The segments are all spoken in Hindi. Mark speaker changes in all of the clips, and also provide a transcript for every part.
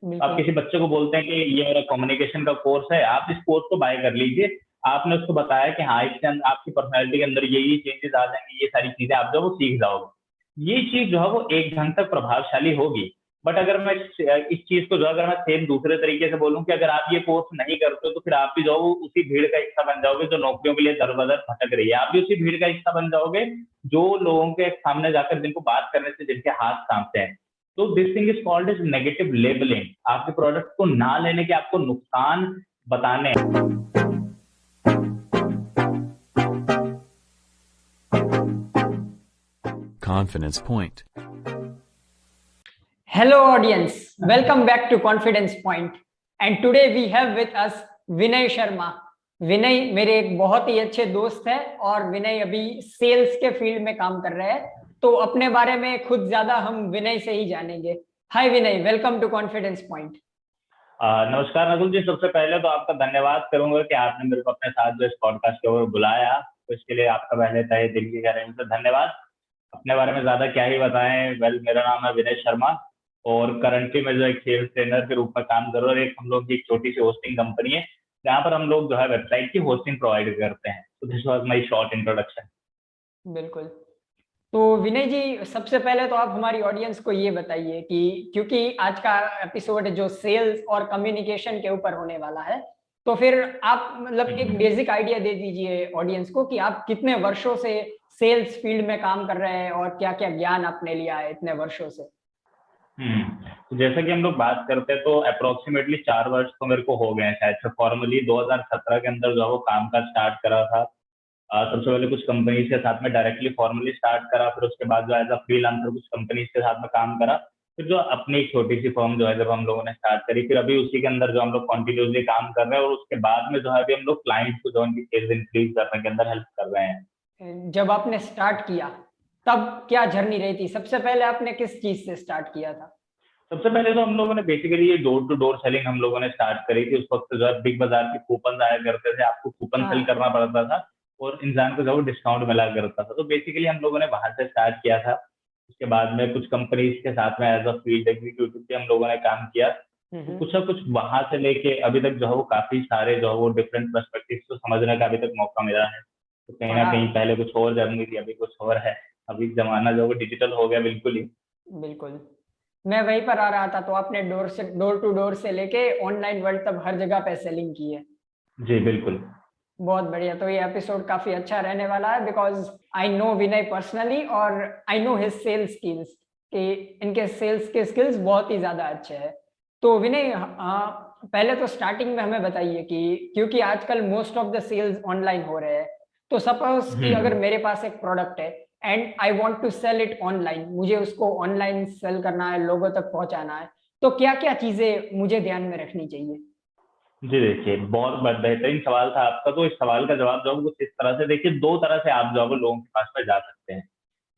Speaker 1: आप
Speaker 2: बिल्कुल।
Speaker 1: किसी बच्चे को बोलते हैं कि ये मेरा कम्युनिकेशन का कोर्स है, आप इस कोर्स को बाय कर लीजिए। आपने उसको बताया कि हाँ, इसके अंदर आपकी पर्सनैलिटी के अंदर ये चेंजेस आ जाएंगे, ये सारी चीजें आप जो है वो सीख जाओगे। ये चीज जो है वो एक ढंग तक प्रभावशाली होगी। बट अगर मैं इस चीज को जो है, अगर मैं सेम दूसरे तरीके से बोलूं कि अगर आप ये कोर्स नहीं करते हो तो फिर आप भी जो है वो उसी भीड़ का हिस्सा बन जाओगे जो नौकरियों के लिए दर बदर भटक रही है। आप भी उसी भीड़ का हिस्सा बन जाओगे जो लोगों के सामने जाकर जिनको बात करने से जिनके हाथ कांपते हैं। तो this thing is called is negative labelling. आपके प्रोडक्ट को ना लेने के आपको नुकसान बताने।
Speaker 3: Confidence Point.
Speaker 2: Hello, audience. Welcome back to Confidence Point. And today we have with us Vinay Sharma. विनय मेरे एक बहुत ही अच्छे दोस्त है और विनय अभी सेल्स के फील्ड में काम कर रहे हैं। तो अपने बारे में खुद ज्यादा हम विनय से ही जानेंगे। हाय विनय, वेलकम टू कॉन्फिडेंस पॉइंट।
Speaker 1: नमस्कार नकुल जी, सबसे पहले तो आपका धन्यवाद करूंगा कि आपने मेरे को अपने साथ जो इस पॉडकास्ट के ओर बुलाया, तो इसके लिए आपका पहले तहे दिल की गहराई से धन्यवाद। अपने बारे में ज्यादा क्या ही बताएं। मेरा नाम है विनय शर्मा और करंटली मैं जो एक सेल्स ट्रेनर के रूप में काम कर रहा हूँ। और एक हम लोग की एक छोटी सी होस्टिंग कंपनी है जहाँ पर हम लोग जो है वेबसाइट की होस्टिंग प्रोवाइड करते हैं। तो this was my short introduction.
Speaker 2: बिल्कुल। तो विनय जी, सबसे पहले तो आप हमारी ऑडियंस को ये बताइए कि क्योंकि आज का एपिसोड जो सेल्स और कम्युनिकेशन के ऊपर होने वाला है, तो फिर आप मतलब एक बेसिक आइडिया दे दीजिए ऑडियंस को कि आप कितने वर्षों से सेल्स फील्ड में काम कर रहे हैं और क्या क्या ज्ञान आपने लिया है इतने वर्षों से।
Speaker 1: तो जैसा कि हम लोग बात करते हैं तो अप्रोक्सीमेटली 4 वर्ष तो मेरे को हो गए हैं शायद से। फॉर्मली 2017 के अंदर जो है वो काम का स्टार्ट करा था। सबसे पहले कुछ कंपनीज के साथ में डायरेक्टली फॉर्मली स्टार्ट करा, फिर उसके बाद जो एज अ फ्रीलांसर कुछ कंपनीज के साथ में काम करा। फिर जो अपनी छोटी सी फर्म जो है जब हम लोगों ने स्टार्ट करी, फिर अभी उसी के अंदर जो हम लोग कंटिन्यूसली काम कर रहे हैं। और उसके बाद में जो है अभी हम लोग क्लाइंट्स को जो उनकी सेल्स इंक्रीज करने के अंदर हेल्प कर रहे हैं।
Speaker 2: जब आपने स्टार्ट किया तब क्या जर्नी रही थी? सबसे पहले आपने किस चीज से स्टार्ट किया था?
Speaker 1: सबसे पहले तो हम लोगों ने बेसिकली ये डोर टू डोर सेलिंग हम लोगों ने स्टार्ट करी थी। उस वक्त जो है बिग बाजार के कूपन आया करते थे, आपको कूपन सेल
Speaker 2: हाँ।
Speaker 1: करना पड़ता था और इंसान को जो है डिस्काउंट मिला करता था। तो बेसिकली हम लोगों ने वहां से स्टार्ट किया था। उसके बाद में कुछ कंपनीज के साथ में एज अ फील्ड एग्जीक्यूटिव भी हम लोगों ने काम किया। तो कुछ ना कुछ वहां से लेके अभी तक जो है वो काफी सारे जो है वो डिफरेंट पर्सपेक्टिव को समझने का अभी तक मौका मिला है। तो कहीं ना कहीं
Speaker 2: बड़ा।
Speaker 1: पहले कुछ और जर्नी थी, अभी कुछ और है। अभी जमाना जो है वो डिजिटल हो गया बिल्कुल ही।
Speaker 2: बिल्कुल। मैं वहीं पर आ रहा था, तो आपने डोर टू डोर से लेके ऑनलाइन वर्ल्ड तक हर जगह पे सेलिंग की है।
Speaker 1: जी बिल्कुल।
Speaker 2: बहुत बढ़िया। तो ये एपिसोड काफी अच्छा रहने वाला है because I know Vinay personally और I know his sales skills कि इनके सेल्स के स्किल्स बहुत ही ज्यादा अच्छे हैं। तो विनय, पहले तो स्टार्टिंग में हमें बताइए कि क्योंकि आजकल most of the sales online हो रहे हैं, तो सपोज कि अगर मेरे पास एक प्रोडक्ट है and I want to sell it online, मुझे उसको ऑनलाइन सेल करना है, लोगों तक पहुंचाना है, तो क्या क्या चीजें मुझे ध्यान में रखनी चाहिए?
Speaker 1: जी देखिए, बहुत बेहतरीन सवाल था आपका। तो इस सवाल का जवाब जो है कुछ इस तरह से, देखिए दो तरह से आप जो है वो लोगों के पास में जा सकते हैं।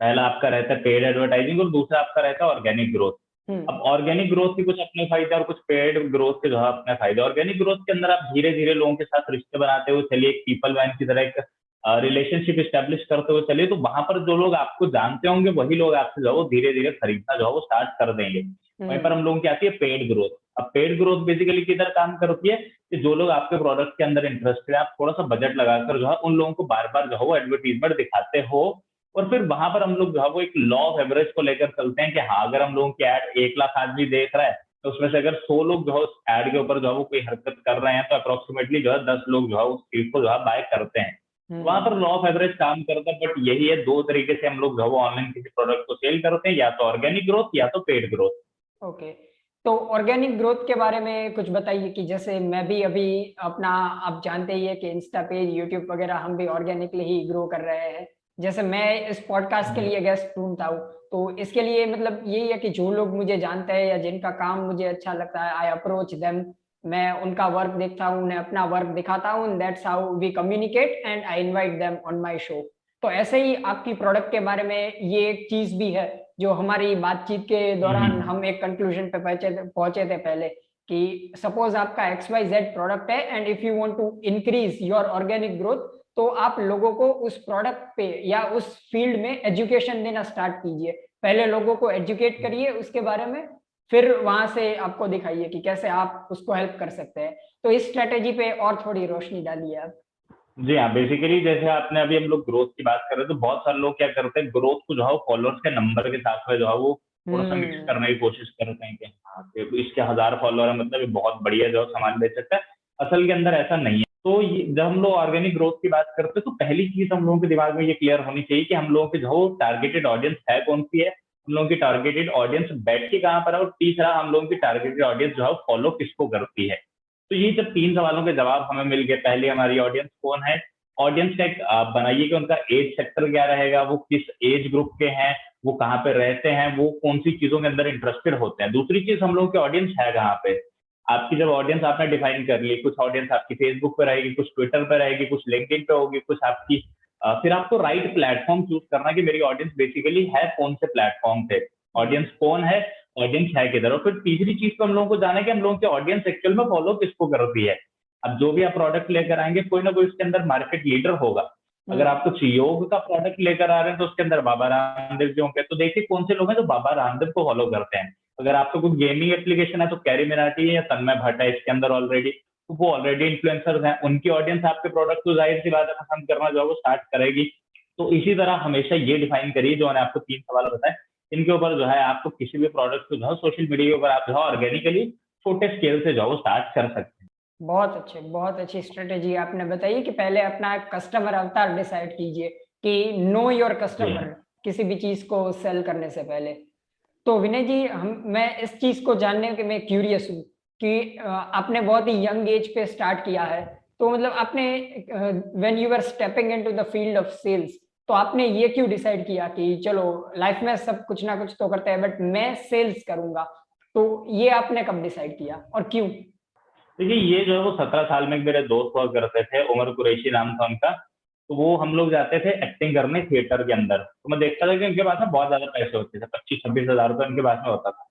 Speaker 1: पहला आपका रहता है पेड एडवर्टाइजिंग और दूसरा आपका रहता है ऑर्गेनिक ग्रोथ। अब
Speaker 2: हम्म।
Speaker 1: ऑर्गेनिक ग्रोथ के कुछ अपने फायदे और कुछ पेड ग्रोथ के जो है अपने फायदे। ऑर्गेनिक ग्रोथ के अंदर आप धीरे धीरे लोगों के साथ रिश्ते बनाते हुए चलिए, एक पीपल मैन की तरह एक रिलेशनशिप स्टेब्लिश करते हुए चलिए, तो वहां पर जो लोग आपको जानते होंगे वही लोग आपसे जो है वो धीरे धीरे खरीदना जो है वो स्टार्ट कर देंगे। वहीं पर हम लोगों की आती है पेड ग्रोथ। अब पेड ग्रोथ बेसिकली किधर काम करती है कि जो लोग आपके प्रोडक्ट के अंदर इंटरेस्टेड है, आप थोड़ा सा बजट लगाकर जो है उन लोगों को बार बार जो है वो एडवर्टीजमेंट दिखाते हो। और फिर वहां पर हम लोग जो है वो एक लॉ ऑफ एवरेज को लेकर चलते हैं कि हाँ, अगर हम लोगों की एड 1 लाख आदमी देख रहा है तो उसमें से अगर 100 लोग जो है उस एड के ऊपर जो है वो कोई हरकत कर रहे हैं, तो अप्रोक्सीमेटली जो है 10 लोग जो है उस चीज को जो है बाय करते हैं। वहां
Speaker 2: हम्म।
Speaker 1: पर लॉ ऑफ एवरेज काम करता है। बट यही है, दो तरीके से हम लोग जो है वो ऑनलाइन किसी प्रोडक्ट को सेल करते हैं, या तो ऑर्गेनिक ग्रोथ या तो पेड ग्रोथ।
Speaker 2: ओके। तो ऑर्गेनिक ग्रोथ के बारे में कुछ बताइए कि जैसे मैं भी अभी अपना, आप जानते ही है कि इंस्टा पेज, यूट्यूब वगैरह हम भी ऑर्गेनिकली ही ग्रो कर रहे हैं। जैसे मैं इस पॉडकास्ट के लिए गेस्ट ढूंढता हूँ, तो इसके लिए मतलब यही है कि जो लोग मुझे जानते हैं या जिनका काम मुझे अच्छा लगता है, आई अप्रोच देम। मैं उनका वर्क देखता हूँ, उन्हें अपना वर्क दिखाता हूँ, that's how we communicate and I invite them on my show. तो ऐसे ही आपकी प्रोडक्ट के बारे में ये एक चीज भी है जो हमारी बातचीत के दौरान हम एक कंक्लूजन पे पहुंचे थे पहले, कि सपोज आपका एक्स वाई जेड प्रोडक्ट है and if you want to increase your organic growth, तो आप लोगों को उस प्रोडक्ट पे या उस फील्ड में एजुकेशन देना स्टार्ट कीजिए। पहले लोगों को एजुकेट करिए उसके बारे में, फिर वहां से आपको दिखाइए कि कैसे आप उसको हेल्प कर सकते हैं। तो इस स्ट्रेटेजी पे और थोड़ी रोशनी डालिए आप।
Speaker 1: जी हाँ, बेसिकली जैसे आपने अभी हम लोग ग्रोथ की बात कर रहे हैं, तो बहुत सारे लोग क्या करते हैं, ग्रोथ को जो है फॉलोअर्स के नंबर के साथ में जो है वो थोड़ा सा मिक्स
Speaker 2: हम्म।
Speaker 1: करने की कोशिश करते हैं कि हाँ कि इसके 1000 फॉलोअर है मतलब ये बहुत बढ़िया जो है सामान बेच सकता है। असल के अंदर ऐसा नहीं है। तो ये जब हम लोग ऑर्गेनिक ग्रोथ की बात करते हैं तो पहली चीज हम लोगों के दिमाग में ये क्लियर होनी चाहिए कि हम लोगों की जो टारगेटेड ऑडियंस है कौन सी है, हम लोगों की टारगेटेड ऑडियंस बैठ के कहाँ पर है, और तीसरा हम लोगों की टारगेटेड ऑडियंस जो है फॉलो किसको करती है। तो ये जब 3 सवालों के जवाब हमें मिल गए, पहले हमारी ऑडियंस कौन है, ऑडियंस का एक आप बनाइए कि उनका एज सेक्टर क्या रहेगा, वो किस एज ग्रुप के हैं, वो कहाँ पे रहते हैं, वो कौन सी चीजों के अंदर इंटरेस्टेड होते हैं। दूसरी चीज हम लोगों की ऑडियंस है कहाँ पे। आपकी जब ऑडियंस आपने डिफाइन कर ली, कुछ ऑडियंस आपकी फेसबुक पे रहेगी, कुछ ट्विटर पे रहेगी, कुछ लिंक्डइन पे होगी, कुछ आपकी फिर आपको राइट प्लेटफॉर्म चूज करना कि मेरी ऑडियंस बेसिकली है कौन से प्लेटफॉर्म पे, ऑडियंस कौन है, ऑडियंस है किधर। और फिर तीसरी चीज तो हम लोगों को जाना है कि हम लोगों की ऑडियंस एक्चुअल में फॉलो किसको करती है। अब जो भी आप प्रोडक्ट लेकर आएंगे कोई ना कोई उसके अंदर मार्केट लीडर होगा। अगर
Speaker 2: हम्म।
Speaker 1: आप कुछ योग का प्रोडक्ट लेकर आ रहे हैं तो उसके अंदर बाबा रामदेव जी होंगे, तो देखिए कौन से लोग हैं जो बाबा रामदेव को फॉलो करते हैं। अगर आपका कोई गेमिंग एप्लीकेशन है तो कैरी मिनाटी है या तन्मय भट्ट है इसके अंदर ऑलरेडी, तो वो ऑलरेडी इन्फ्लुएंसर्स हैं, उनकी ऑडियंस आपके प्रोडक्ट को जाहिर सी बात है पसंद करना जो है वो स्टार्ट करेगी। तो इसी तरह हमेशा ये डिफाइन करिए जो मैंने आपको 3 सवाल बताए, इनके ऊपर जो है आपको किसी भी प्रोडक्ट को जो है सोशल मीडिया के ऊपर आप जो है ऑर्गेनिकली छोटे स्केल से जो है वो स्टार्ट कर सकते हैं।
Speaker 2: बहुत अच्छी स्ट्रेटेजी आपने बताई कि पहले अपना कस्टमर अवतार डिसाइड कीजिए, कि नो योर
Speaker 1: जी
Speaker 2: कस्टमर,
Speaker 1: हाँ।
Speaker 2: किसी भी चीज को सेल करने से पहले। तो विनय जी, हम मैं इस चीज को जानने के मैं क्यूरियस हूँ कि आपने बहुत ही यंग एज पे स्टार्ट किया है। तो मतलब आपने when you are stepping into the field of sales, तो आपने ये क्यों डिसाइड किया कि चलो लाइफ में सब कुछ ना कुछ तो करते हैं बट मैं सेल्स करूंगा। तो ये आपने कब डिसाइड किया और क्यों?
Speaker 1: देखिए ये जो है वो 17 साल में एक मेरे दोस्त हुआ करते थे, उमर कुरैशी नाम था उनका। तो वो हम लोग जाते थे एक्टिंग करने थिएटर के अंदर, तो मैं देखता था कि उनके पास में बहुत ज्यादा पैसे होते थे, 25-26 हजार रुपए उनके पास में होता था।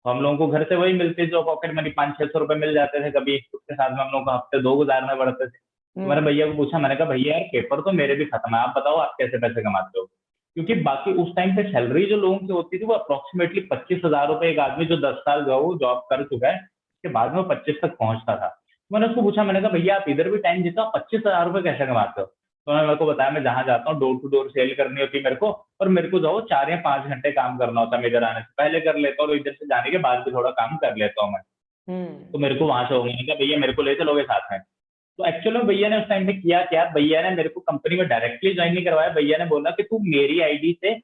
Speaker 1: तो हम लोगों को घर से वही मिलते जो पॉकेट मनी 500-600 रुपए मिल जाते थे, कभी उसके साथ में हम लोग को हफ्ते दो गुजारने पड़ते थे। तो मैंने
Speaker 2: हम्म।
Speaker 1: भैया को पूछा, मैंने कहा भैया यार पेपर तो मेरे भी खत्म है, आप बताओ आप कैसे पैसे कमाते हो। क्योंकि बाकी उस टाइम पे सैलरी जो लोगों की होती थी वो अप्रोक्सीमेटली 25 हजार रुपए, एक आदमी जो 10 साल जो है वो जॉब कर चुका है उसके बाद में वो 25 तक पहुंचता था। मैंने उसको पूछा, मैंने कहा भैया आप इधर भी टाइम देते हो, 25 हजार रुपए कैसे कमाते हो। तो उन्होंने मेरे को बताया, मैं जहां जाता हूँ डोर टू डोर सेल करनी होती है मेरे को, और मेरे को जो 4 या 5 घंटे काम करना होता है, मैं इधर आने से पहले कर लेता हूँ और इधर से जाने के बाद भी थोड़ा काम कर लेता हूँ मैं।
Speaker 2: हम्म।
Speaker 1: तो मेरे को वहां से हो, मैंने कहा भैया मेरे को ले चलोगे साथ में। तो एक्चुअली में भैया ने उस टाइम पे किया क्या, भैया ने मेरे को कंपनी में डायरेक्टली ज्वाइन नहीं करवाया, भैया ने बोला कि तू मेरी आईडी से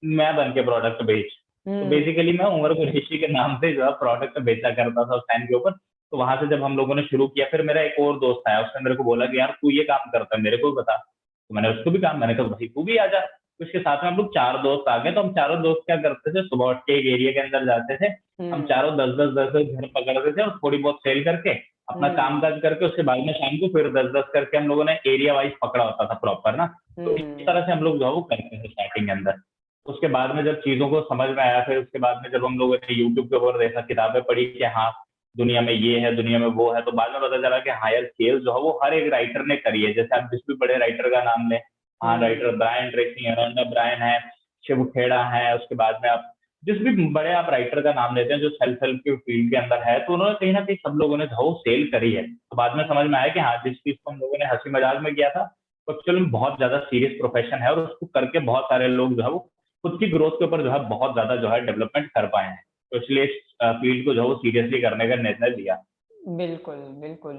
Speaker 1: मैं बन के प्रोडक्ट बेच। तो
Speaker 2: हम्म।
Speaker 1: बेसिकली मैं उमर कुरैशी के नाम से जो है प्रोडक्ट बेचा करता था उस टाइम के ऊपर। तो वहां से जब हम लोगों ने शुरू किया, फिर मेरा एक और दोस्त आया, उसने मेरे को बोला कि यार तू ये काम करता है मेरे को भी बता। तो मैंने उसको भी काम, मैंने कहा भाई तू भी आ जा। तो उसके साथ में हम लोग 4 दोस्त आ गए। तो हम चारों दोस्त क्या करते थे, सुबह उठ के एक एरिया के अंदर जाते थे, हम
Speaker 2: हम्म।
Speaker 1: चारों 10-10 10-10 घर पकड़ते थे और थोड़ी बहुत सेल करके अपना काम
Speaker 2: हम्म।
Speaker 1: काज करके उसके बाद में शाम को फिर 10-10 करके हम लोगों ने एरिया वाइज पकड़ा होता था प्रॉपर ना। तो इस
Speaker 2: हम्म।
Speaker 1: तरह से हम लोग जो है वो करते थे स्टार्टिंग के अंदर। उसके बाद में जब चीजों को समझ में आया, फिर उसके बाद में जब हम लोगों ने यूट्यूब के ऊपर देखा, किताबें पढ़ी कि हाँ दुनिया में ये है दुनिया में वो है, तो बाद में पता चला कि हाँ यार सेल्स जो है वो हर एक राइटर ने करी है। जैसे आप जिस भी बड़े राइटर का नाम लें, हाँ राइटर
Speaker 2: हम्म।
Speaker 1: ब्रायन ट्रेसी है, रंडा ब्रायन है, शिव खेड़ा है, उसके बाद में आप जिस भी बड़े आप राइटर का नाम लेते हैं जो सेल्फ हेल्प की फील्ड के अंदर है, तो उन्होंने कहीं ना कहीं सब लोगों ने जो है वो सेल करी है। तो बाद में समझ में आया कि हाँ जिस चीज को हम लोगों ने हंसी मजाक में किया था वो एक्चुअली में बहुत ज्यादा सीरियस प्रोफेशन है, और उसको करके बहुत सारे लोग जो है वो खुद की ग्रोथ के ऊपर जो है बहुत ज्यादा जो है डेवलपमेंट कर पाए हैं। तो इसलिए इस फील्ड को जो है वो सीरियसली करने का निर्णय लिया।
Speaker 2: बिल्कुल, बिल्कुल।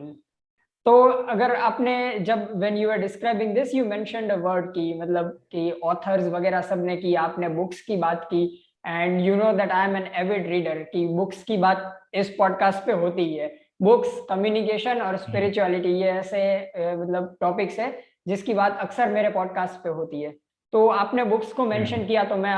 Speaker 2: तो अगर आपने जब when you are describing this you mentioned a word की मतलब कि ऑथर्स वगैरह सब ने की, आपने बुक्स की बात की, and you know that I am an avid reader कि बुक्स की बात इस पॉडकास्ट पे होती ही है। बुक्स, कम्युनिकेशन और
Speaker 1: हम्म,
Speaker 2: स्पिरिचुअलिटी ये ऐसे मतलब टॉपिक्स है जिसकी बात अक्सर मेरे पॉडकास्ट पे होती है। तो आपने बुक्स को मेंशन
Speaker 1: हम्म।
Speaker 2: किया तो मैं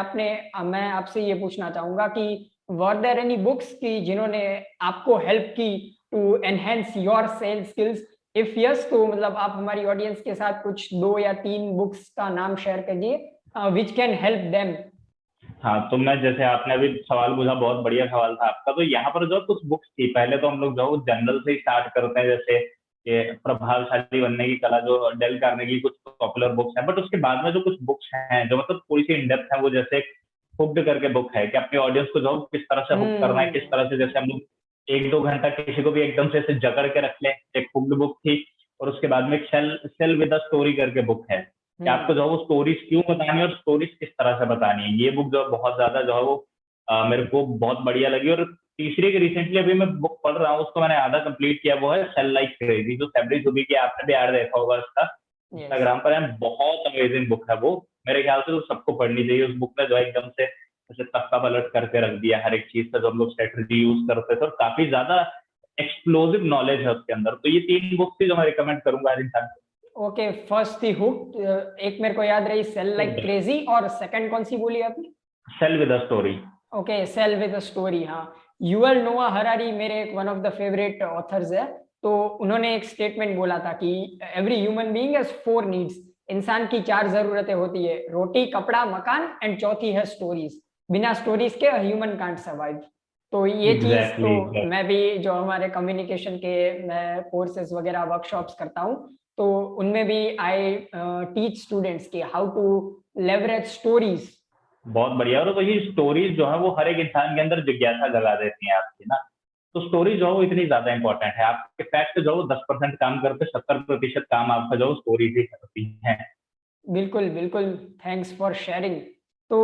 Speaker 2: आपसे ये पूछना चाहूंगा कि वर देयर एनी बुक्स की जिन्होंने आपको हेल्प की to enhance your sales skills? If yes तो मतलब आप हमारी ऑडियंस के साथ कुछ 2 या 3 बुक्स का नाम शेयर करिए व्हिच कैन हेल्प देम।
Speaker 1: हाँ तो मैं जैसे आपने अभी सवाल पूछा, बहुत बढ़िया सवाल था आपका। तो यहाँ पर जो कुछ बुक्स थी, पहले तो हम लोग जो जनरल से ही स्टार्ट करते हैं, जैसे ये प्रभावशाली बनने की कला जो डेल कार्नेगी की कुछ पॉपुलर बुक्स हैं, बट उसके बाद में जो कुछ बुक्स हैं जो मतलब थोड़ी सी इन डेप्थ है, वो जैसे हुक्ड करके बुक है कि अपनी ऑडियंस को जो किस तरह से हुक करना है, किस तरह से जैसे हम लोग 1-2 घंटा किसी को भी एकदम से ऐसे जकड़ के रख लें, एक हुक्ड बुक थी। और उसके बाद में एक सेल विद अ स्टोरी करके बुक है कि आपको जो है वो स्टोरीज क्यों बतानी है और स्टोरीज किस तरह से बतानी है। ये बुक जो है बहुत ज्यादा जो है वो मेरे को बहुत बढ़िया लगी। और तीसरी की रिसेंटली अभी मैं बुक पढ़ रहा हूँ, उसको मैंने आधा कंप्लीट किया, वो है सेल लाइक क्रेजी, जो सैबरी जुबी की, आपने भी ऐड देखा होगा उसका
Speaker 2: यस।
Speaker 1: इंस्टाग्राम पर है। बहुत अमेजिंग बुक है वो, मेरे ख्याल से तो सबको पढ़नी चाहिए। उस बुक में जो है एकदम से ऐसे तख्ता पलट करके रख दिया हर एक चीज का जो हम लोग स्ट्रेटजी यूज करते थे, और काफी ज्यादा एक्सप्लोसिव नॉलेज है उसके अंदर। तो ये 3 बुक्स थी जो मैं रिकमेंड करूंगा हर इंसान
Speaker 2: ओके, फर्स्ट थी हुक, एक मेरे को याद रही सेल
Speaker 1: को।
Speaker 2: लाइक क्रेजी, और सेकंड कौन सी बोली आपने?
Speaker 1: Sell with a story.
Speaker 2: Okay, sell with a story. हाँ, युवल नोआ हरारी मेरे एक one of the favourite authors है। तो उन्होंने एक स्टेटमेंट बोला था कि every human being has 4 needs. इंसान की 4 जरूरतें होती है, रोटी, कपड़ा, मकान, एंड चौथी है स्टोरीज। बिना स्टोरीज के ह्यूमन कांट सर्वाइव। तो ये चीज तो
Speaker 1: एग्जैक्टली एग्जैक्टली।
Speaker 2: मैं भी, जो हमारे कम्युनिकेशन के मैं कोर्सेज वगैरह वर्कशॉप्स करता हूँ, तो उनमें भी आई टीच स्टूडेंट्स की हाउ टू लेवरेज स्टोरीज।
Speaker 1: बहुत बढ़िया। और वही स्टोरीज जो है वो हर एक इंसान के अंदर जिज्ञासा जगा देती हैं आपकी ना। तो स्टोरी जो है वो इतनी ज्यादा इंपॉर्टेंट है। आपके फैक्ट जो है वो 10% काम करते, 70% काम आपका जो स्टोरीज ही करती है।
Speaker 2: बिल्कुल, बिल्कुल, थैंक्स फॉर शेयरिंग। तो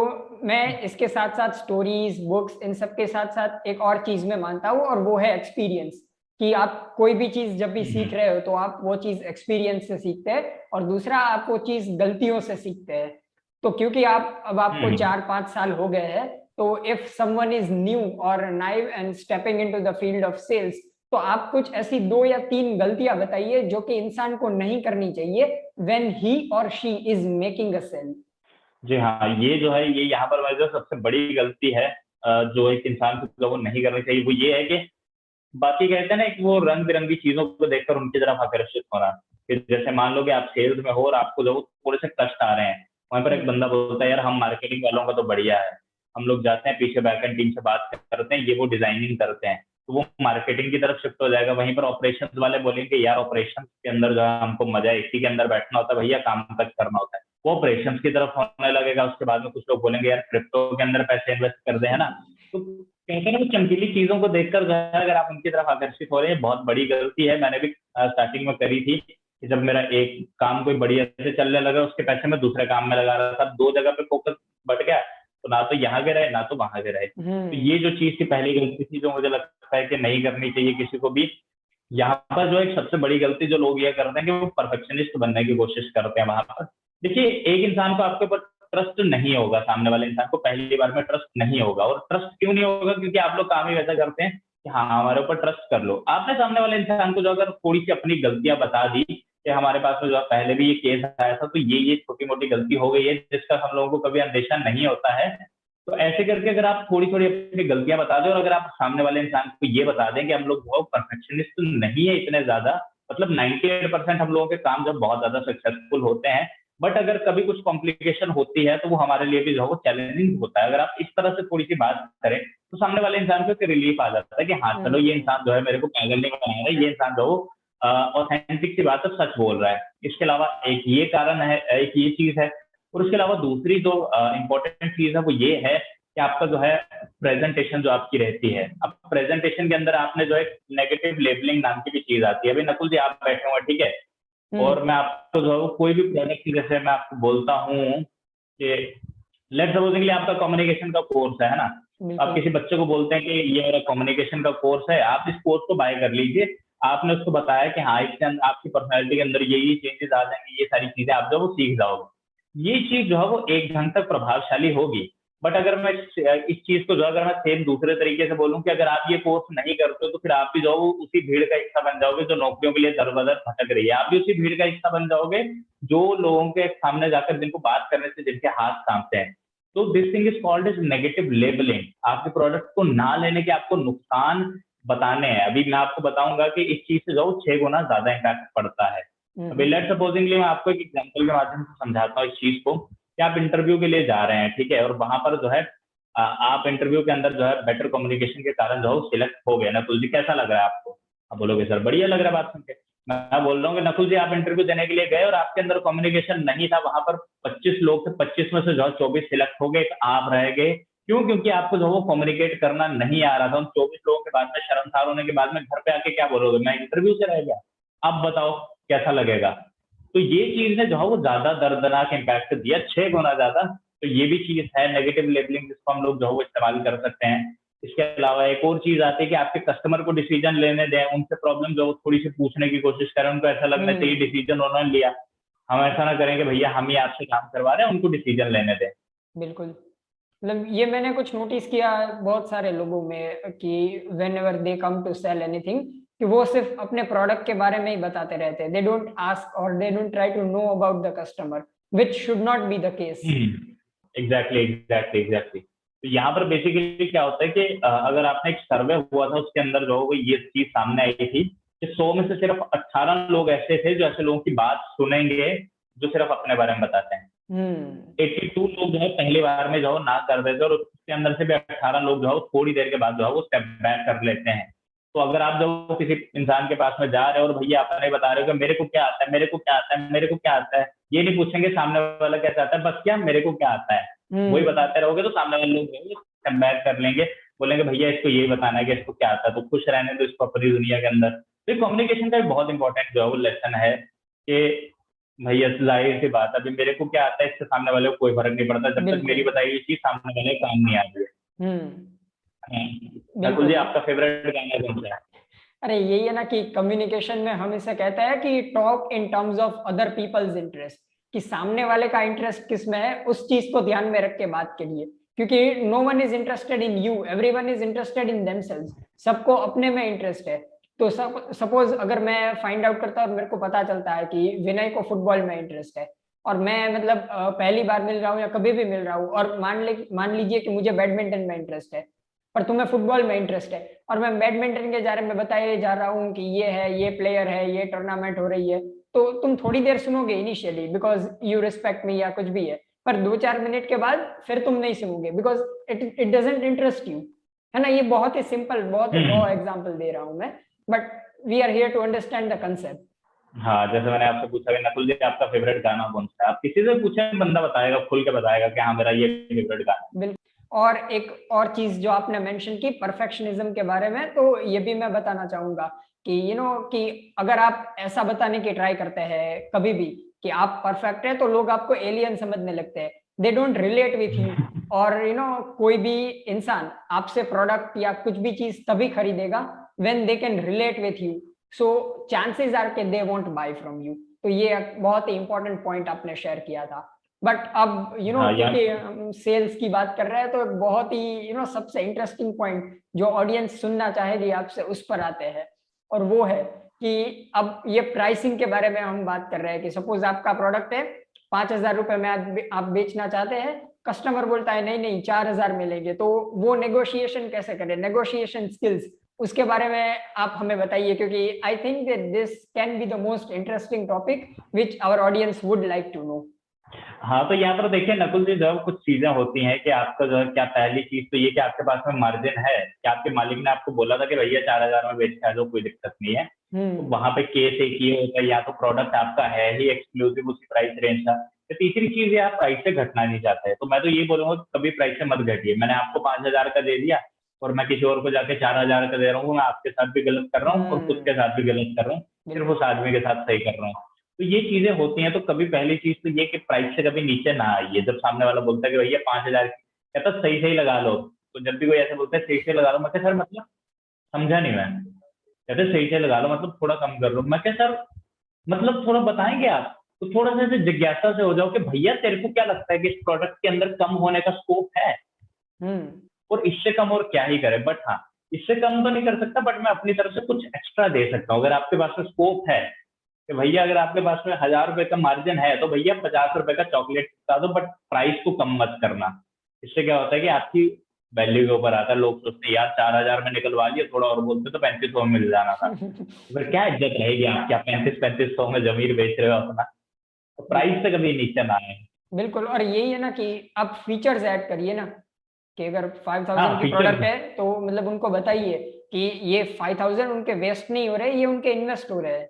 Speaker 2: मैं इसके साथ-साथ स्टोरीज़, बुक्स, इन सब के साथ-साथ एक और चीज़ मैं मानता हूँ, और वो है एक्सपीरियंस। कि आप कोई भी चीज़ जब भी सीख रहे हो तो आप वो चीज़ एक्सपीरियंस से सीखते हैं, और दूसरा आप वो चीज़ गलतियों से सीखते हैं। तो क्योंकि आप अब आपको
Speaker 1: हम्म।
Speaker 2: 4-5 साल हो गए हैं, तो इफ समवन इज़ न्यू और naive and stepping into the field of sales, तो आप कुछ ऐसी 2 या 3 गलतियाँ बताइए जो कि इंसान को नहीं करनी चाहिए when he or she is making a sale.
Speaker 1: जी हाँ, ये जो है ये यहाँ पर जो सबसे बड़ी गलती है जो एक इंसान को जो वो नहीं करनी चाहिए, वो ये है कि बाकी कहते हैं ना कि वो रंग बिरंगी चीजों को देखकर उनकी तरफ आकर्षित होना। कि जैसे मान लो कि आप सेल्स में हो और आपको जो थोड़े से कष्ट आ रहे हैं, वहां पर एक
Speaker 2: हुँ,
Speaker 1: बंदा बोलता है यार हम मार्केटिंग वालों का तो बढ़िया है, हम लोग जाते हैं पीछे बैकएंड टीम से बात करते हैं, ये वो डिजाइनिंग करते हैं, तो वो मार्केटिंग की तरफ शिफ्ट हो जाएगा। वहीं पर ऑपरेशंस वाले बोलेंगे यार ऑपरेशंस के अंदर जो है हमको मजा इसी के अंदर बैठना होता है भैया, काम तक करना होता है, वो ऑपरेशंस की तरफ होने लगेगा। उसके बाद में कुछ लोग बोलेंगे यार क्रिप्टो के अंदर पैसे इन्वेस्ट कर दे, है ना। तो कहते हैं ना वो चमकीली चीजों को देखकर जो है अगर आप उनकी तरफ आकर्षित हो रहे हैं, बहुत बड़ी गलती है। मैंने भी स्टार्टिंग में करी थी कि जब मेरा एक काम कोई बढ़िया से चलने लगा, उसके पैसे मैं दूसरे काम में लगा रहा था, 2 जगह पे फोकस बढ़ गया, तो ना तो यहाँ के रहे ना तो वहां के रहे। तो
Speaker 2: हुँ,
Speaker 1: ये जो चीज की पहली गलती थी जो मुझे लगता है कि नहीं करनी चाहिए किसी को भी। यहाँ पर जो एक सबसे बड़ी गलती जो लोग ये करते हैं कि वो परफेक्शनिस्ट बनने की कोशिश करते हैं वहां पर। देखिए, एक इंसान को आपके ऊपर ट्रस्ट नहीं होगा, सामने वाले इंसान को पहली बार में ट्रस्ट नहीं होगा। और ट्रस्ट क्यों नहीं होगा? क्योंकि आप लोग काम ही वैसा करते हैं कि हाँ हमारे ऊपर ट्रस्ट कर लो। आपने सामने वाले इंसान को जो अगर थोड़ी सी अपनी गलतियां बता दी कि हमारे पास में जो है पहले भी ये केस आया था, तो ये छोटी मोटी गलती हो गई है जिसका हम लोगों को कभी अंदेशा नहीं होता है, तो ऐसे करके अगर आप थोड़ी थोड़ी अपनी गलतियां बता दें, और अगर आप सामने वाले इंसान को ये बता दें कि हम लोग बहुत परफेक्शनिस्ट नहीं है इतने ज्यादा, मतलब 98% हम लोगों के काम जब बहुत ज्यादा सक्सेसफुल होते हैं, बट अगर कभी कुछ कॉम्प्लिकेशन होती है तो वो हमारे लिए भी जो है वो चैलेंजिंग होता है। अगर आप इस तरह से थोड़ी सी बात करें तो सामने वाले इंसान को एक रिलीफ आ जाता है कि हाँ चलो ये
Speaker 2: हुँ,
Speaker 1: इंसान जो है मेरे को पागल नहीं बना रहा है, ये इंसान जो ऑथेंटिक सी बात है, सच बोल रहा है। इसके अलावा एक ये कारण है, एक ये चीज है। और उसके अलावा दूसरी जो इम्पोर्टेंट चीज है वो ये है कि आपका जो है प्रेजेंटेशन जो आपकी रहती है। अब प्रेजेंटेशन के अंदर आपने जो है नेगेटिव लेबलिंग नाम की भी चीज आती है। अभी नकुल जी आप बैठे हुए हैं, ठीक है,
Speaker 2: हुँ,
Speaker 1: और मैं आपको जो है वो कोई भी प्रोडक्ट की, जैसे मैं आपको बोलता हूँ कि लेट्स सपोजिंगली आपका कम्युनिकेशन का कोर्स है ना, तो आप
Speaker 2: बिल्कुल।
Speaker 1: किसी बच्चे को बोलते हैं कि ये मेरा कम्युनिकेशन का कोर्स है, आप इस कोर्स को बाय कर लीजिए। आपने उसको बताया कि हाँ इसके अंदर आपकी पर्सनैलिटी के अंदर ये चेंजेस आ जाएंगे, ये सारी चीजें आप जो है वो सीख जाओगे। ये चीज जो है वो एक ढंग तक प्रभावशाली होगी। बट अगर मैं इस चीज को जो अगर मैं सेम दूसरे तरीके से बोलूं कि अगर आप ये कोर्स नहीं करते हो तो फिर आप भी जो है वो उसी भीड़ का हिस्सा बन जाओगे जो नौकरियों के लिए दर बदर भटक रही है। आप भी उसी भीड़ का हिस्सा बन जाओगे जो लोगों के सामने जाकर जिनको बात करने से जिनके हाथ कांपते हैं। तो this thing is called is negative labelling. आपके प्रोडक्ट को ना लेने के आपको नुकसान बताने हैं। अभी मैं आपको बताऊंगा कि इस चीज से जो 6 गुना ज्यादा इम्पैक्ट पड़ता है।
Speaker 2: हुँ,
Speaker 1: अभी
Speaker 2: हुँ,
Speaker 1: लेट सपोजिंगली मैं आपको एक एग्जांपल के माध्यम से समझाता हूँ इस चीज को कि आप इंटरव्यू के लिए जा रहे हैं, ठीक है, और वहां पर जो है आप इंटरव्यू के अंदर जो है बेटर कम्युनिकेशन के कारण जो है सिलेक्ट हो गए ना, तो जी कैसा लग रहा है आपको? आप बोलोगे सर बढ़िया लग रहा है बात सुन के। मैं बोल रहा हूँ कि नकुल जी आप इंटरव्यू देने के लिए गए और आपके अंदर कम्युनिकेशन नहीं था, वहां पर 25 लोग थे, 25 में से जो 24 सिलेक्ट हो गए, आप रह गए। क्यों? क्योंकि आपको जो वो कम्युनिकेट करना नहीं आ रहा था। उन 24 लोगों के बाद में शर्मसार होने के बाद में घर पे आके क्या बोलोगे, मैं इंटरव्यू से रह गया। अब बताओ कैसा लगेगा। तो ये चीज ने जो है वो ज्यादा दर्दनाक इम्पैक्ट दिया, 6 गुना ज्यादा। तो ये भी चीज है नेगेटिव लेबलिंग, जिसको हम लोग जो है वो इस्तेमाल कर सकते हैं। इसके अलावा एक और चीज आती है कि आपके कस्टमर को डिसीजन लेने दें, उनसे प्रॉब्लम जो थोड़ी सी पूछने की कोशिश करें, उनको ऐसा लगना चाहिए डिसीजन उन्होंने लिया। हम ऐसा ना करें कि भैया हम ही आपसे काम करवा रहे हैं, उनको डिसीजन लेने दें।
Speaker 2: बिल्कुल। मतलब ये मैंने कुछ नोटिस किया बहुत सारे लोगों में कि whenever they come to sell anything, कि वो सिर्फ अपने प्रोडक्ट के बारे में ही बताते रहते हैं। दे डोंट आस्क और they don't try to know about the customer, which should not be the case.
Speaker 1: Exactly exactly exactly. तो यहाँ पर बेसिकली क्या होता है कि अगर आपने एक सर्वे हुआ था, उसके अंदर जो वो ये चीज सामने आई थी कि 100 में से सिर्फ 18 लोग ऐसे थे जो ऐसे लोगों की बात सुनेंगे जो सिर्फ अपने बारे में बताते हैं। 82 लोग जो है पहली बार में जो है ना कर देते हैं, और उसके अंदर से भी 18 लोग जो है थोड़ी देर के बाद जो है वो स्टेप बैक कर लेते हैं। तो अगर आप जो किसी इंसान के पास में जा रहे हो और भैया आप नहीं बता रहे हो कि मेरे को क्या आता है, मेरे को क्या आता है, मेरे को क्या आता है, ये नहीं पूछेंगे सामने वाला क्या चाहता है, बस क्या मेरे को क्या आता है वही बताते रहोगे, तो सामने वाले लोग स्टेप बैक कर लेंगे, बोलेंगे भैया इसको यही बताना है कि इसको क्या आता है, तो खुश रहने दो इसको अपनी दुनिया के अंदर। तो कम्युनिकेशन का एक बहुत इंपॉर्टेंट जो है वो लेसन है कि भैया जाहिर सी बात है, अभी मेरे को क्या आता है इससे सामने वाले को कोई फर्क नहीं पड़ता, जब तक मेरी बताई हुई चीज सामने वाले काम नहीं आ रही है। नकुल जी आपका फेवरेट गाना कौन सा है?
Speaker 2: अरे यही है ना कि कम्युनिकेशन में हम इसे कहते हैं कि talk in terms of other people's interest, कि सामने वाले का इंटरेस्ट किस में है उस चीज को ध्यान में रख के बात करिए, क्योंकि no one is interested in you, everyone is interested in themselves. सबको अपने में इंटरेस्ट है। तो सपोज अगर मैं फाइंड आउट करता और मेरे को पता चलता है कि विनय को फुटबॉल में इंटरेस्ट है, और मैं मतलब पहली बार मिल रहा हूँ या कभी भी मिल रहा हूँ, और मान लीजिए कि मुझे बैडमिंटन में इंटरेस्ट है पर तुम्हें फुटबॉल में इंटरेस्ट है, और मैं बैडमिंटन के बारे में बताए जा रहा हूँ कि ये है, ये प्लेयर है, ये टूर्नामेंट हो रही है, तो तुम थोड़ी देर सुनोगे इनिशियली बिकॉज यू रिस्पेक्ट मी या कुछ भी है, पर 2-4 मिनट के बाद फिर तुम नहीं सुनोगे because it doesn't interest you, है ना। ये बहुत ही सिंपल, बहुत ही रॉ एग्जांपल दे रहा हूँ मैं, but we are here to understand the concept.
Speaker 1: हाँ, जैसे मैंने आपसे पूछा कि नकुल जी आपका फेवरेट गाना कौन सा है, आप किसी से पूछे बंदा बताएगा, खुल के बताएगा कि हाँ मेरा ये फेवरेट गाना है।
Speaker 2: बिल्कुल। और एक और चीज जो आपने मेंशन की परफेक्शनिज्म के बारे में, तो ये भी मैं बताना चाहूंगा कि कि अगर आप ऐसा बताने की ट्राई करते हैं कभी भी कि आप परफेक्ट है, तो लोग आपको एलियन समझने लगते हैं, they don't relate with you. और कोई भी इंसान आपसे प्रोडक्ट या कुछ भी चीज तभी खरीदेगा when they can relate with you, so chances are के they won't buy from you. तो ये बहुत ही इंपॉर्टेंट पॉइंट आपने शेयर किया था। बट अब
Speaker 1: हाँ यार,
Speaker 2: क्योंकि हम सेल्स की बात कर रहे हैं, तो बहुत ही सबसे इंटरेस्टिंग पॉइंट जो ऑडियंस सुनना चाहेगी आपसे उस पर आते हैं, और वो है कि अब ये प्राइसिंग के बारे में हम बात कर रहे हैं कि सपोज आपका प्रोडक्ट है 5,000 रुपए में आप बेचना चाहते हैं, कस्टमर बोलता है नहीं नहीं 4,000 मिलेंगे, तो वो नेगोशिएशन कैसे करें, नेगोशिएशन स्किल्स, उसके बारे में आप हमें बताइए, क्योंकि I think that this can be the most interesting topic which our audience would like to know.
Speaker 1: हाँ तो यहाँ पर देखिए नकुल जी, जब कुछ चीजें होती हैं कि आपका जो है क्या, पहली चीज तो ये कि आपके पास में मार्जिन है कि आपके मालिक ने आपको बोला था कि भैया 4,000 में बेचना है, जो कोई दिक्कत नहीं है। तो वहां पे केस एक ये होता है, या तो प्रोडक्ट आपका है ही एक्सक्लूसिव उसी प्राइस रेंज का, तो तीसरी चीज है आप प्राइस से घटना नहीं चाहते। तो मैं तो ये बोलूंगा कभी प्राइस से मत घटिए। मैंने आपको 5,000 का दे दिया और मैं किसी और को जाके 4,000 का दे रहा हूँ, मैं आपके साथ भी गलत कर रहा हूँ और खुद के साथ भी गलत कर रहा हूँ, सिर्फ उस आदमी के साथ सही कर रहा हूँ। तो ये चीजें होती हैं। तो कभी पहली चीज तो ये कि प्राइस से कभी नीचे ना आइए। जब सामने वाला बोलता है कि भैया 5,000 कहता सही सही लगा लो, तो जब भी कोई ऐसा बोलता है सही से लगा लो, मैं सर मतलब समझा नहीं मैं, कहते सही से लगा लो मतलब थोड़ा कम कर लो, मैं सर मतलब थोड़ा बताएंगे आप, तो थोड़ा सा जिज्ञासा से हो जाओ कि भैया तेरे को क्या लगता है कि इस प्रोडक्ट के अंदर कम होने का स्कोप है, और इससे कम और क्या ही करे। बट हाँ, इससे कम तो नहीं कर सकता, बट मैं अपनी तरफ से कुछ एक्स्ट्रा दे सकता हूँ। अगर आपके पास में स्कोप है कि भैया अगर आपके पास में 1,000 रुपए का मार्जिन है, तो भैया 50 रुपए का चॉकलेट बता दो, बट प्राइस को कम मत करना। इससे क्या होता है कि आपकी वैल्यू के ऊपर आता है। लोग सोचते हैं यार 4,000 में निकलवा लिया, थोड़ा और बोलते तो 3,500 में मिल जाना था। तो फिर क्या इज्जत रहेगी आपकी, आप 35-3500 में जमीन बेच रहे हो अपना। तो प्राइस से कभी नीचे ना आए।
Speaker 2: बिल्कुल। और यही है ना कि आप फीचर्स ऐड करिए ना, कि अगर 5,000 की प्रोडक्ट है तो मतलब उनको बताइए कि ये 5,000 उनके वेस्ट नहीं हो रहे, ये उनके इन्वेस्ट हो रहे हैं।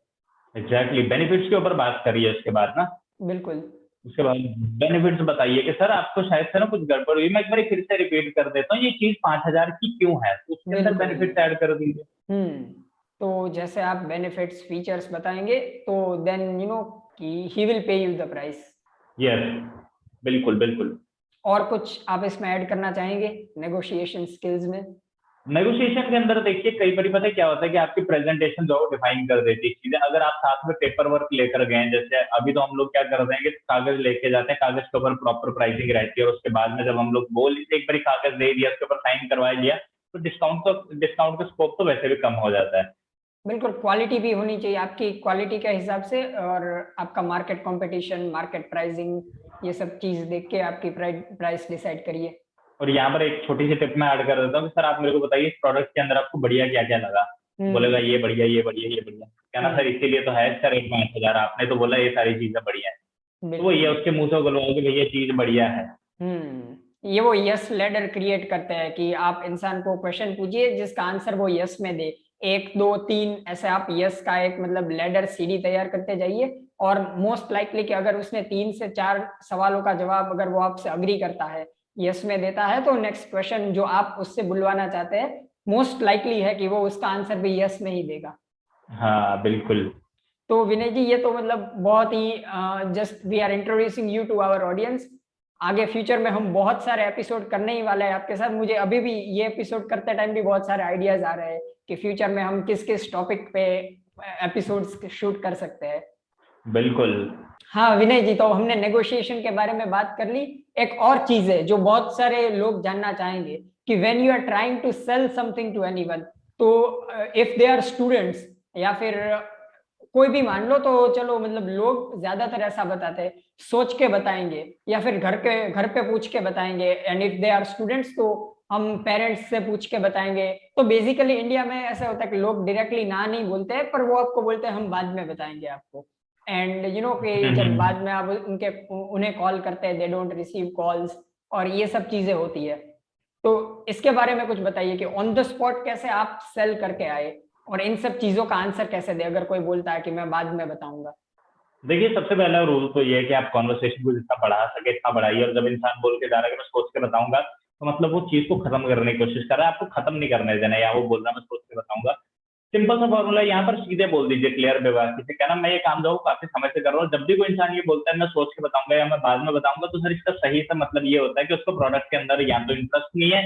Speaker 1: एग्जैक्टली, बेनिफिट्स के ऊपर बात करिए उसके बाद ना।
Speaker 2: बिल्कुल।
Speaker 1: उसके बाद बेनिफिट्स बताइए कि सर आपको शायद से ना कुछ गड़बड़ हुई, मैं एक बार फिर से रिपीट कर देता हूँ, ये चीज 5,000 की क्यों है, तो उसके अंदर
Speaker 2: बिल्कुल।
Speaker 1: बेनिफिट्स ऐड कर दीजिए।
Speaker 2: तो जैसे आप बेनिफिट्स, फीचर्स बताएँगे तो देन कि he will pay you the price.
Speaker 1: Yes, बिल्कुल बिल्कुल।
Speaker 2: और कुछ आप इसमें ऐड करना चाहेंगे नेगोशिएशन स्किल्स में?
Speaker 1: नेगोशिएशन के अंदर देखिए कई बार पता है क्या होता है कि आपकी प्रेजेंटेशन जो है वो डिफाइन कर देती है चीजें। अगर आप साथ में पेपर वर्क लेकर गए हैं, जैसे अभी तो हम लोग क्या करते हैं कि कागज लेके जाते हैं, कागज के ऊपर प्रॉपर प्राइसिंग रहती है, और उसके बाद में जब हम लोग बोल एक बार कागज दे दिया, उसके ऊपर साइन करवा लिया, तो डिस्काउंट का स्कोप तो वैसे भी कम हो जाता है।
Speaker 2: बिल्कुल, क्वालिटी भी होनी चाहिए आपकी क्वालिटी के हिसाब से, और आपका मार्केट कंपटीशन, मार्केट प्राइसिंग, ये सब चीज़ देख के आपकी प्राइस डिसाइड करिए।
Speaker 1: और यहाँ पर एक छोटी सी टिप मैं ऐड कर देता हूँ कि सर आप मेरे को बताइए इस प्रोडक्ट के अंदर आपको बढ़िया क्या क्या लगा। बोलेगा
Speaker 2: हुँ,
Speaker 1: ये बढ़िया, ये बढ़िया, ये बढ़िया, क्या ना सर,
Speaker 2: हुँ,
Speaker 1: इसीलिए तो है इसका रेट 5,000, आपने तो बोला ये सारी चीजें बढ़िया है। तो वही
Speaker 2: बिल्कुल।
Speaker 1: है, उसके मुंह से बोलवाओ कि भैया चीज बढ़िया है।
Speaker 2: ये वो यस लैडर क्रिएट करते हैं कि आप इंसान को क्वेश्चन पूछिए जिसका आंसर वो यस में दे। 1, 2, 3 ऐसे आप यस का एक मतलब लैडर सीढ़ी तैयार करते जाइए, और मोस्ट लाइकली कि अगर उसने 3 से 4 सवालों का जवाब अगर वो आपसे एग्री करता है, यस में देता है, तो नेक्स्ट क्वेश्चन जो आप उससे बुलवाना चाहते हैं, मोस्ट लाइकली है कि वो उसका आंसर भी यस में ही देगा।
Speaker 1: हाँ बिल्कुल।
Speaker 2: तो विनय जी, ये तो मतलब बहुत ही just we are introducing you to our audience. आगे फ्यूचर में हम बहुत सारे एपिसोड करने ही वाले हैं आपके साथ। मुझे अभी भी ये एपिसोड करते टाइम भी बहुत सारे आइडियाज आ रहे हैं कि फ्यूचर में हम किस किस टॉपिक पे एपिसोड्स शूट कर सकते हैं।
Speaker 1: बिल्कुल।
Speaker 2: हाँ विनय जी, तो हमने नेगोशिएशन के बारे में बात कर ली। एक और चीज है जो बहुत सारे लोग जानना चाहेंगे कि when you are trying to sell something to anyone, तो इफ दे आर स्टूडेंट्स या फिर कोई भी मान लो, तो चलो मतलब लोग ज्यादातर ऐसा बताते हैं, सोच के बताएंगे या फिर घर पे पूछ के बताएंगे, and if they are students तो हम पेरेंट्स से पूछ के बताएंगे। तो बेसिकली इंडिया में ऐसा होता है कि लोग डायरेक्टली ना नहीं बोलते हैं, पर वो आपको बोलते हैं हम बाद में बताएंगे आपको। एंड कि जब
Speaker 1: हम्म।
Speaker 2: बाद में आप उन्हें कॉल करते हैं, दे डोंट रिसीव कॉल्स, और ये सब चीजें होती है। तो इसके बारे में कुछ बताइए कि ऑन द स्पॉट कैसे आप सेल करके आए, और इन सब चीजों का आंसर कैसे दे अगर कोई बोलता है कि मैं बाद में बताऊंगा।
Speaker 1: देखिए सबसे पहला रूल तो ये है कि आप कॉन्वर्सेशन को जितना बढ़ा सके इतना बढ़ाइए, और जब इंसान बोल के जा रहा है कि मैं सोच के बताऊंगा, तो मतलब वो चीज को खत्म करने की कोशिश कर रहा है, आपको खत्म नहीं करने देना है, या वो बोल रहा है मैं सोच के बताऊंगा। सिंपल सा फॉर्मूला यहाँ पर सीधे बोल दीजिए, क्लियर बेबाकी से, कहना मैं ये काम जो हूँ काफी समय से कर रहा हूँ। जब भी कोई इंसान ये बोलता है मैं सोच के बताऊंगा या मैं बाद में बताऊंगा, तो सर इसका सही सा मतलब ये होता है कि उसको प्रोडक्ट के अंदर या तो इंटरेस्ट नहीं है,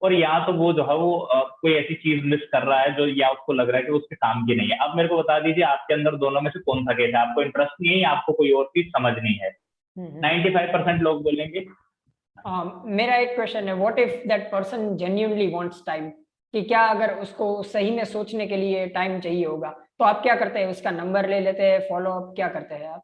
Speaker 1: और या तो वो जो है वो कोई ऐसी चीज मिस कर रहा है जो, या उसको लग रहा है कि वो उसके काम की नहीं है। अब मेरे को बता दीजिए आपके अंदर दोनों में से कौन सा केस है, आपको इंटरेस्ट नहीं है या आपको कोई और चीज समझनी है।
Speaker 2: हम्म।
Speaker 1: 95% लोग बोलेंगे।
Speaker 2: मेरा एक क्वेश्चन है, what if that person genuinely wants time, कि क्या अगर उसको सही में सोचने के लिए टाइम चाहिए होगा, तो आप क्या करते हैं, उसका नंबर ले लेते हैं, फॉलो अप क्या करते हैं आप?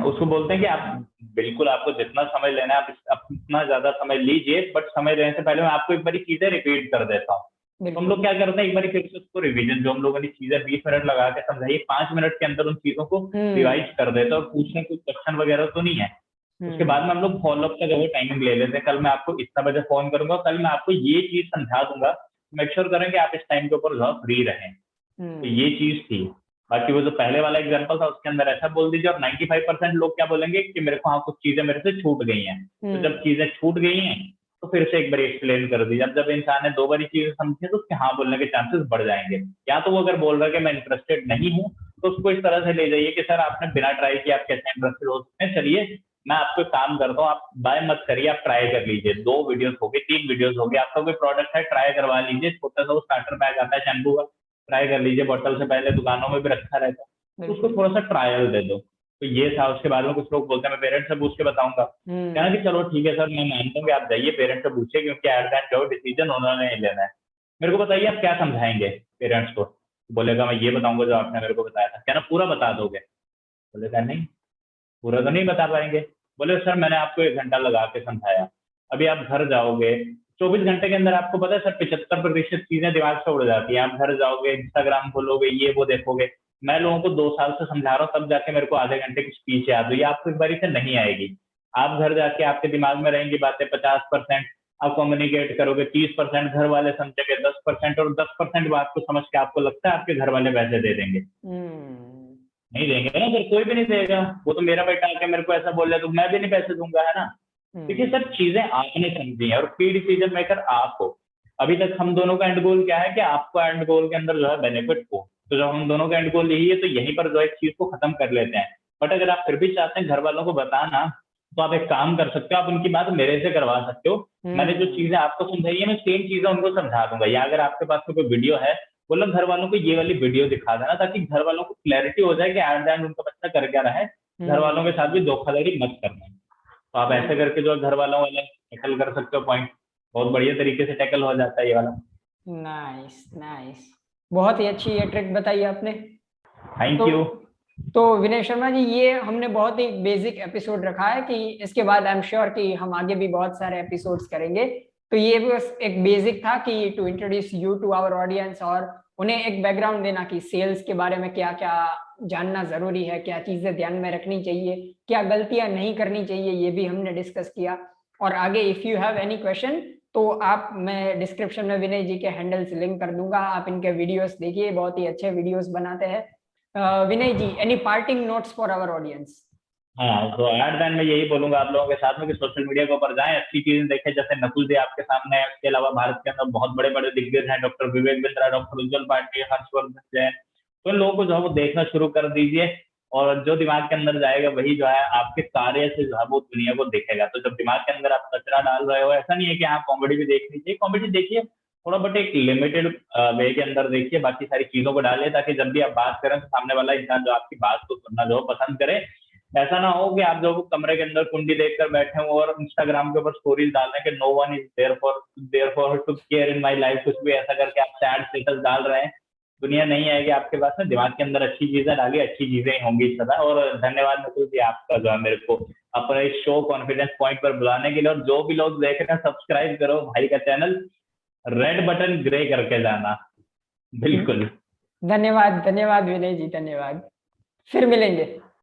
Speaker 1: उसको बोलते हैं कि आप बिल्कुल, आपको जितना समय लेना है आप इतना ज्यादा समय लीजिए, बट समय लेने से पहले मैं आपको एक बारी चीजें रिपीट कर देता हूँ। तो हम
Speaker 2: बिल्कुल।
Speaker 1: लोग क्या करते हैं, एक बारी फिर से उसको रिवीजन, जो हम लोगों ने चीजें 20 मिनट लगा के समझाई, 5 मिनट के अंदर उन चीजों को
Speaker 2: हम्म।
Speaker 1: रिवाइज कर देते हैं, और पूछने कोई क्वेश्चन वगैरह तो नहीं है। उसके
Speaker 2: हम्म।
Speaker 1: बाद में हम लोग फॉलोअप का जो है टाइमिंग ले लेते हैं, कल मैं आपको इतना बजे फोन करूंगा, कल मैं आपको ये चीज समझा दूंगा, मेक श्योर करें कि आप इस टाइम के ऊपर जो फ्री रहें। तो
Speaker 2: हम्म।
Speaker 1: ये चीज थी। बाकी वो जो पहले वाला एग्जांपल था उसके अंदर ऐसा बोल दीजिए, और 95% लोग क्या बोलेंगे कि मेरे को हाँ कुछ चीजें मेरे से छूट गई हैं। तो जब
Speaker 2: हम्म।
Speaker 1: चीजें छूट गई हैं तो फिर से एक बार एक्सप्लेन कर दीजिए। अब जब इंसान ने 2 बारी चीजें समझी है, तो उसके हाँ बोलने के चांसेस बढ़ जाएंगे। या तो वो अगर बोल रहा है कि मैं इंटरेस्टेड नहीं हूँ, तो उसको इस तरह से ले जाइए कि सर आपने बिना ट्राई किए आप कैसे इंटरेस्टेड हो सकते हैं, चलिए मैं आपको एक काम करता हूँ, आप बाय मत करिए, आप ट्राई कर लीजिए। 2 वीडियोस हो गए, 3 वीडियोस हो गए, आपका कोई प्रोडक्ट है ट्राई करवा लीजिए, छोटा सा वो स्टार्टर पैक आता है शैम्पू का, ट्राई कर लीजिए, बॉटल से पहले दुकानों में भी रखा रहता है, तो उसको
Speaker 2: बिल्कुल।
Speaker 1: थोड़ा सा ट्रायल दे दो। तो ये था। उसके बाद में कुछ लोग बोलते हैं मैं पेरेंट्स से पूछ के बताऊंगा, कहना
Speaker 2: हम्म।
Speaker 1: कि चलो ठीक है सर, मैं मानता हूँ कि आप जाइए पेरेंट्स से पूछिए, क्योंकि एट दैट जो डिसीजन उन्होंने ही लेना है। मेरे को बताइए आप क्या समझाएंगे पेरेंट्स को। बोलेगा मैं ये बताऊंगा जो आपने मेरे को बताया था। कहना पूरा बता दोगे? बोलेगा नहीं, पूरा तो नहीं बता पाएंगे। बोले सर मैंने आपको 1 घंटा लगा के समझाया, अभी आप घर जाओगे, 24 घंटे के अंदर आपको पता है सर 75% चीजें दिमाग से उड़ जाती हैं। आप घर जाओगे, इंस्टाग्राम खोलोगे, ये वो देखोगे। मैं लोगों को 2 साल से समझा रहा हूँ, तब जाके मेरे को आधे घंटे की स्पीच याद हुई, आपको एक बारी से नहीं आएगी। आप घर जाके आपके दिमाग में रहेंगी बातें 50%, आप कम्युनिकेट करोगे, 30% घर वाले समझेंगे, 10% और 10% बात को समझ के आपको लगता है आपके घर वाले पैसे दे देंगे? नहीं देंगे ना, फिर कोई भी नहीं देगा। वो तो मेरा बेटा आके मेरे को ऐसा बोल रहा है तो मैं भी नहीं पैसे दूंगा, है ना। देखिए सर, चीजें आपने समझी है और की डिसीजन मेकर आप हो। अभी तक हम दोनों का एंड गोल क्या है कि आपको एंड गोल के अंदर जो है बेनिफिट हो। तो जब हम दोनों का एंड गोल यही है तो यहीं पर जो है इस चीज को खत्म कर लेते हैं। बट अगर आप फिर भी चाहते हैं घर वालों को बताना, तो आप एक काम कर सकते हो, आप उनकी बात मेरे से करवा सकते हो। मैंने जो चीजें आपको समझाई है मैं सेम चीजें उनको समझा दूंगा, या अगर आपके पास में कोई वीडियो है, बोलो घर वालों को ये वाली वीडियो दिखा देना, ताकि घर वालों को क्लैरिटी हो जाए कि एट द एंड उनका बच्चा कर क्या रहा है। घर वालों के साथ भी धोखाधड़ी मत करना। तो आप ऐसे करके जो घर वालों वाले टैकल कर सकते हो पॉइंट, बहुत बढ़िया तरीके से टैकल हो जाता है ये वाला।
Speaker 2: नाइस नाइस, बहुत ही अच्छी ये ट्रिक बताई आपने।
Speaker 1: Thank you.
Speaker 2: तो विनय शर्मा जी, ये हमने बहुत ही बेसिक एपिसोड रखा है कि इसके बाद आई एम श्योर कि हम आगे भी बहुत सारे एपिसोड्स करेंगे। तो ये बस एक बेसिक था कि to introduce you to our audience और उन्हें एक बैकग्राउंड देना कि सेल्स के बारे में क्या क्या जानना जरूरी है, क्या चीजें ध्यान में रखनी चाहिए, क्या गलतियां नहीं करनी चाहिए, ये भी हमने डिस्कस किया। और आगे if you have any question तो आप, मैं डिस्क्रिप्शन में विनय जी के हैंडल्स लिंक कर दूंगा, आप इनके वीडियोस देखिए, बहुत ही अच्छे वीडियोस बनाते हैं। Vinay ji, any parting notes for our audience?
Speaker 1: हाँ, तो एट द एंड मैं यही बोलूंगा आप लोगों के साथ में कि सोशल मीडिया के ऊपर जाएं, अच्छी चीजें देखें, जैसे नकुल जी आपके सामने है। उसके अलावा भारत के अंदर बहुत बड़े बड़े दिग्गज हैं, डॉक्टर विवेक बिंद्रा, डॉक्टर उज्जवल पाटिल, हर्षवर्धन जैन। तो इन लोगों को जो है वो देखना शुरू कर दीजिए, और जो दिमाग के अंदर जाएगा वही जो है आपके कार्य से जो है वो दुनिया को दिखेगा। तो जब दिमाग के अंदर आप कचरा डाल रहे हो, ऐसा नहीं है कि हाँ कॉमेडी भी देखनी चाहिए, कॉमेडी देखिए थोड़ा, बट एक लिमिटेड वे के अंदर देखिए, बाकी सारी चीजों को डालिए, ताकि जब भी आप बात करें तो सामने वाला इंसान जो आपकी बात को सुनना जो है पसंद करे। ऐसा ना हो कि आप जो कमरे के अंदर कुंडी देखकर बैठे हो और इंस्टाग्राम के ऊपर स्टोरीज डाल रहे हैं कि no one is there for to care in my life, कुछ भी ऐसा करके आप सैड स्टेटस डाल रहे हैं। दुनिया नहीं आएगी आपके पास में। दिमाग के अंदर अच्छी चीजें डालिए, अच्छी चीजें ही होंगी सदा। और धन्यवाद नकुल जी आपका जो है मेरे को अपने इस शो कॉन्फिडेंस पॉइंट पर बुलाने के लिए। और जो भी लोग देख रहे हैं, सब्सक्राइब करो भाई का चैनल, रेड बटन ग्रे करके जाना। बिल्कुल।
Speaker 2: धन्यवाद धन्यवाद विनय जी, धन्यवाद। फिर मिलेंगे।